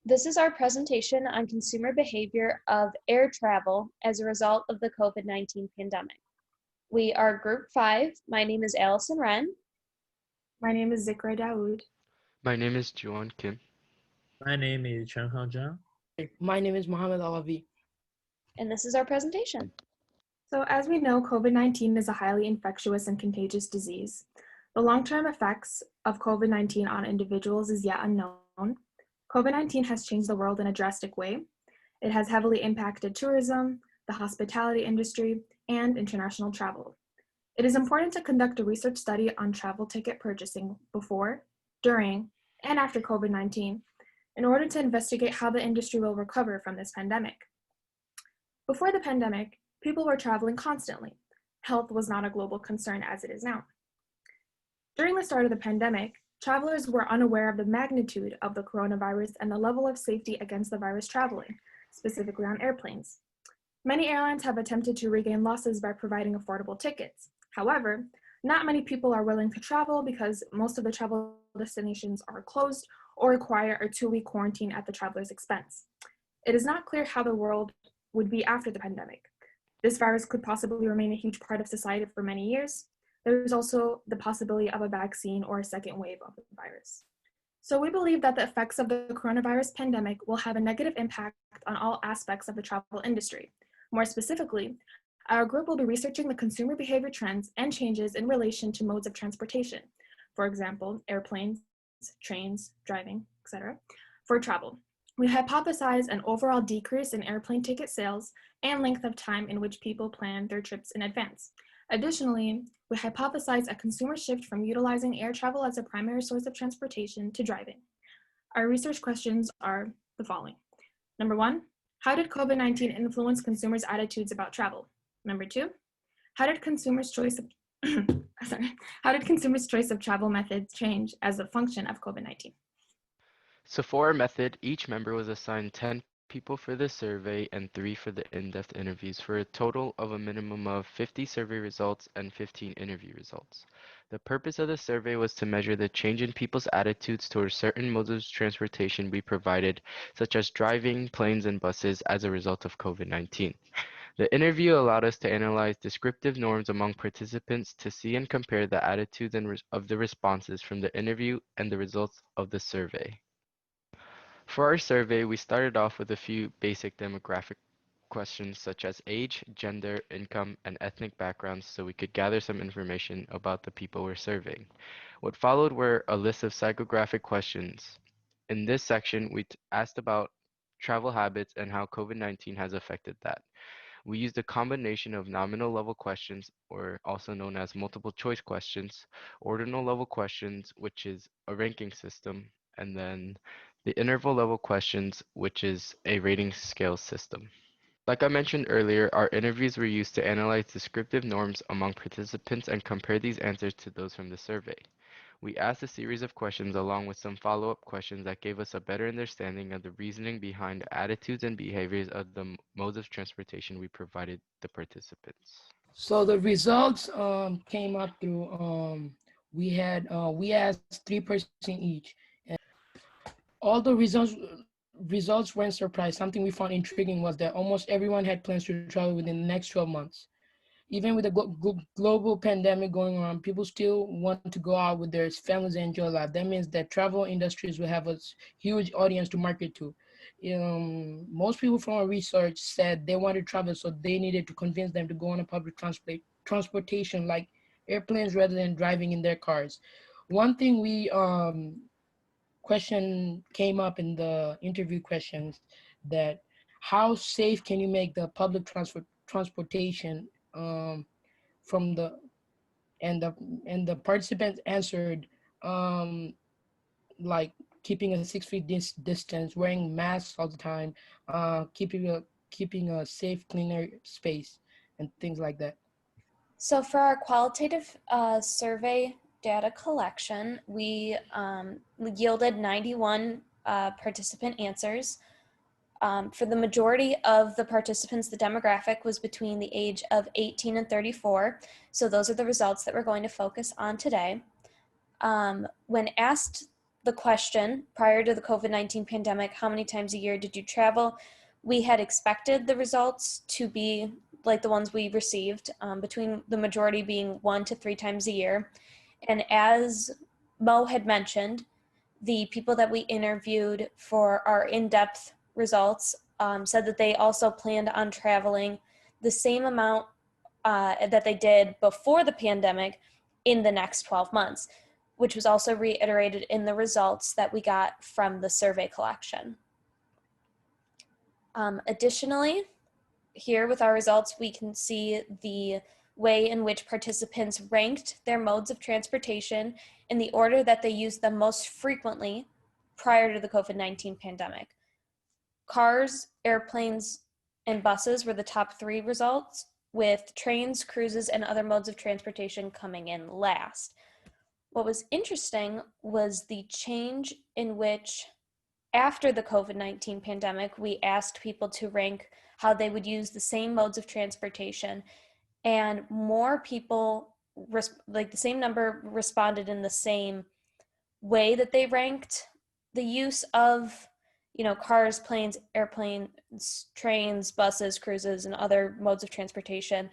This is our presentation on consumer behavior of air travel as a result of the COVID-19 pandemic. We are Group 5. My name is Allison Wren. My name is Zikra Dawood. My name is Juan Kim. My name is Chen Haojia. My name is Mohammed Alavi. And this is our presentation. So as we know, COVID-19 is a highly infectious and contagious disease. The long-term effects of COVID-19 on individuals is yet unknown. COVID-19 has changed the world in a drastic way. It has heavily impacted tourism, the hospitality industry, and international travel. It is important to conduct a research study on travel ticket purchasing before, during, and after COVID-19 in order to investigate how the industry will recover from this pandemic. Before the pandemic, people were traveling constantly. Health was not a global concern as it is now. During the start of the pandemic, travelers were unaware of the magnitude of the coronavirus and the level of safety against the virus traveling, specifically on airplanes. Many airlines have attempted to regain losses by providing affordable tickets. However, not many people are willing to travel because most of the travel destinations are closed or require a 2-week quarantine at the traveler's expense. It is not clear how the world would be after the pandemic. This virus could possibly remain a huge part of society for many years. There is also the possibility of a vaccine or a second wave of the virus. So we believe that the effects of the coronavirus pandemic will have a negative impact on all aspects of the travel industry. More specifically, our group will be researching the consumer behavior trends and changes in relation to modes of transportation. For example, airplanes, trains, driving, etc., for travel. We hypothesize an overall decrease in airplane ticket sales and length of time in which people plan their trips in advance. Additionally, we hypothesize a consumer shift from utilizing air travel as a primary source of transportation to driving. Our research questions are the following. Number 1, how did COVID-19 influence consumers' attitudes about travel? Number 2, how did consumers' choice of travel methods change as a function of COVID-19? So for our method, each member was assigned 10 people for the survey and 3 for the in-depth interviews for a total of a minimum of 50 survey results and 15 interview results. The purpose of the survey was to measure the change in people's attitudes towards certain modes of transportation we provided, such as driving, planes, and buses as a result of COVID-19. The interview allowed us to analyze descriptive norms among participants to see and compare the attitudes of the responses from the interview and the results of the survey. For our survey, we started off with a few basic demographic questions such as age, gender, income, and ethnic backgrounds so we could gather some information about the people we're surveying. What followed were a list of psychographic questions. In this section, we asked about travel habits and how COVID-19 has affected that. We used a combination of nominal level questions, or also known as multiple choice questions, ordinal level questions, which is a ranking system, and then the interval level questions, which is a rating scale system. Like I mentioned earlier, our interviews were used to analyze descriptive norms among participants and compare these answers to those from the survey. We asked a series of questions along with some follow-up questions that gave us a better understanding of the reasoning behind the attitudes and behaviors of the modes of transportation we provided the participants. So the results came up through we asked 3% each, and all the results weren't surprised. Something we found intriguing was that almost everyone had plans to travel within the next 12 months. Even with the global pandemic going on, people still want to go out with their families and enjoy life. That means that travel industries will have a huge audience to market to. Most people from our research said they wanted to travel, so they needed to convince them to go on a public transportation like airplanes rather than driving in their cars. One thing we question came up in the interview questions, that how safe can you make the public transportation from the and the participants answered like keeping a 6 feet distance, wearing masks all the time, keeping a safe, cleaner space, and things like that. So for our qualitative survey data collection, we yielded 91 participant answers. For the majority of the participants, the demographic was between the age of 18 and 34. So those are the results that we're going to focus on today. When asked the question prior to the COVID-19 pandemic, how many times a year did you travel? We had expected the results to be like the ones we received, between the majority being 1 to 3 times a year. And as Mo had mentioned, the people that we interviewed for our in-depth results said that they also planned on traveling the same amount that they did before the pandemic in the next 12 months, which was also reiterated in the results that we got from the survey collection. Additionally, here with our results, we can see the way in which participants ranked their modes of transportation in the order that they used them most frequently prior to the COVID-19 pandemic. Cars, airplanes, and buses were the top 3 results, with trains, cruises, and other modes of transportation coming in last. What was interesting was the change in which, after the COVID-19 pandemic, we asked people to rank how they would use the same modes of transportation, and more people, like the same number, responded in the same way that they ranked the use of, cars, planes, airplanes, trains, buses, cruises, and other modes of transportation.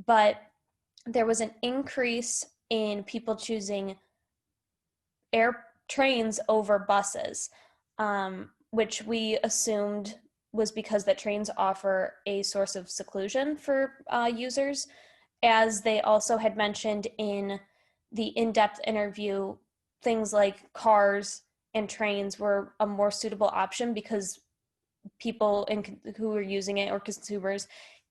But there was an increase in people choosing trains over buses, which we assumed was because that trains offer a source of seclusion for users, as they also had mentioned in the in-depth interview, things like cars and trains were a more suitable option because people who were using it, or consumers,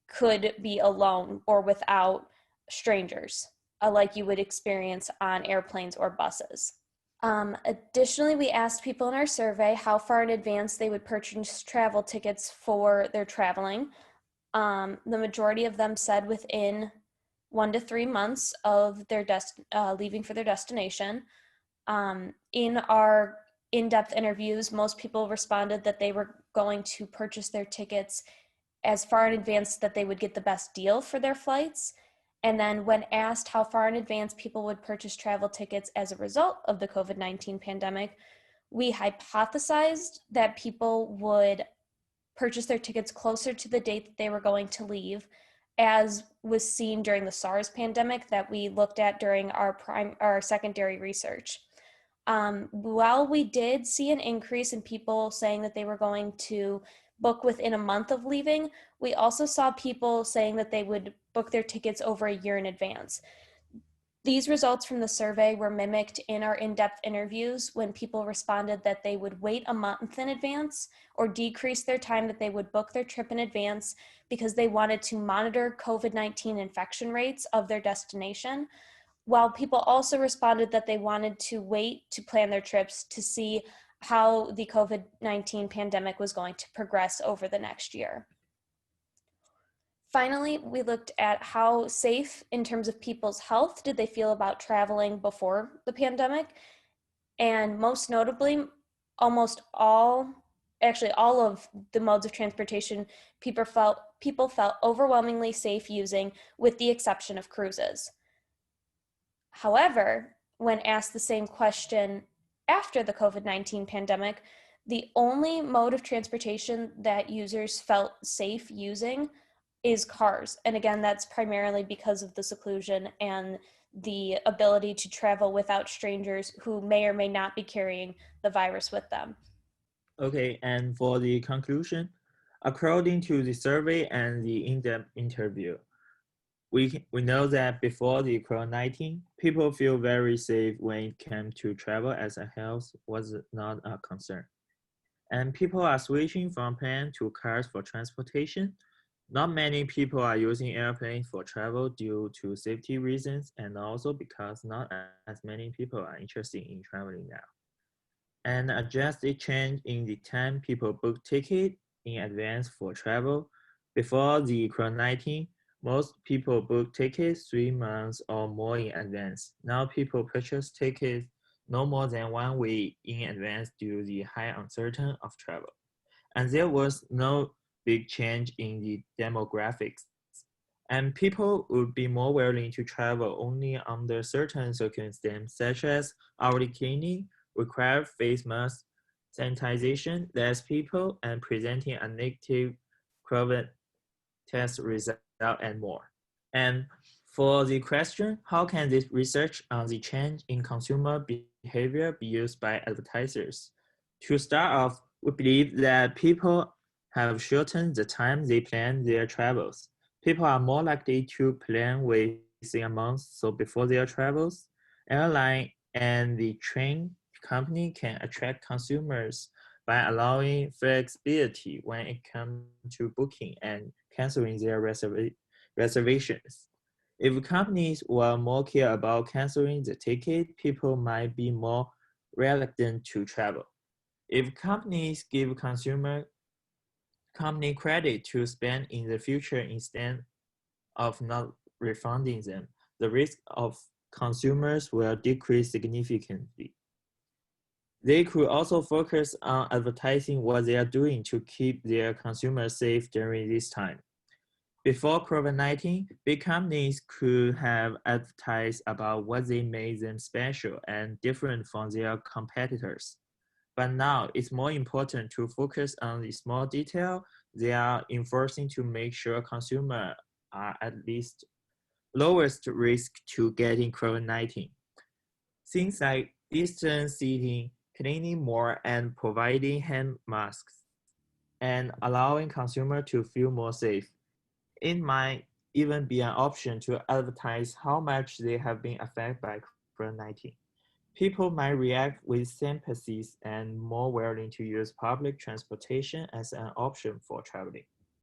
could be alone or without strangers, like you would experience on airplanes or buses. Additionally, we asked people in our survey how far in advance they would purchase travel tickets for their traveling. The majority of them said within 1 to 3 months of their leaving for their destination. In our in-depth interviews, most people responded that they were going to purchase their tickets as far in advance that they would get the best deal for their flights. And then when asked how far in advance people would purchase travel tickets as a result of the COVID-19 pandemic, we hypothesized that people would purchase their tickets closer to the date that they were going to leave, as was seen during the SARS pandemic that we looked at during our secondary research. While we did see an increase in people saying that they were going to book within a month of leaving, we also saw people saying that they would book their tickets over a year in advance. These results from the survey were mimicked in our in-depth interviews when people responded that they would wait a month in advance or decrease their time that they would book their trip in advance because they wanted to monitor COVID-19 infection rates of their destination, while people also responded that they wanted to wait to plan their trips to see how the COVID-19 pandemic was going to progress over the next year. Finally, we looked at how safe in terms of people's health did they feel about traveling before the pandemic. And most notably, all of the modes of transportation people felt overwhelmingly safe using, with the exception of cruises. However, when asked the same question after the COVID-19 pandemic, the only mode of transportation that users felt safe using is cars. And again, that's primarily because of the seclusion and the ability to travel without strangers who may or may not be carrying the virus with them. Okay, and for the conclusion, according to the survey and the in-depth interview, we know that before the COVID-19, people feel very safe when it came to travel, as health was not a concern. And people are switching from plane to cars for transportation. Not many people are using airplanes for travel due to safety reasons, and also because not as many people are interested in traveling now. And a drastic change in the time people book tickets in advance for travel. Before the COVID-19, most people book tickets 3 months or more in advance. Now people purchase tickets no more than 1 week in advance due to the high uncertainty of travel. And there was no big change in the demographics. And people would be more willing to travel only under certain circumstances, such as hourly cleaning, require face masks, sanitization, less people, and presenting a negative COVID test result and more. And for the question, how can this research on the change in consumer behavior be used by advertisers? To start off, we believe that people have shortened the time they plan their travels. People are more likely to plan within a month, so before their travels, airline and the train company can attract consumers by allowing flexibility when it comes to booking and canceling their reservations. If companies were more care about canceling the ticket, people might be more reluctant to travel. If companies give company credit to spend in the future instead of not refunding them, the risk of consumers will decrease significantly. They could also focus on advertising what they are doing to keep their consumers safe during this time. Before COVID-19, big companies could have advertised about what they made them special and different from their competitors. But now it's more important to focus on the small detail they are enforcing to make sure consumers are at least lowest risk to getting COVID-19. Things like distance seating, cleaning more, and providing hand masks, and allowing consumers to feel more safe. It might even be an option to advertise how much they have been affected by COVID-19. People might react with sympathy and more willing to use public transportation as an option for traveling.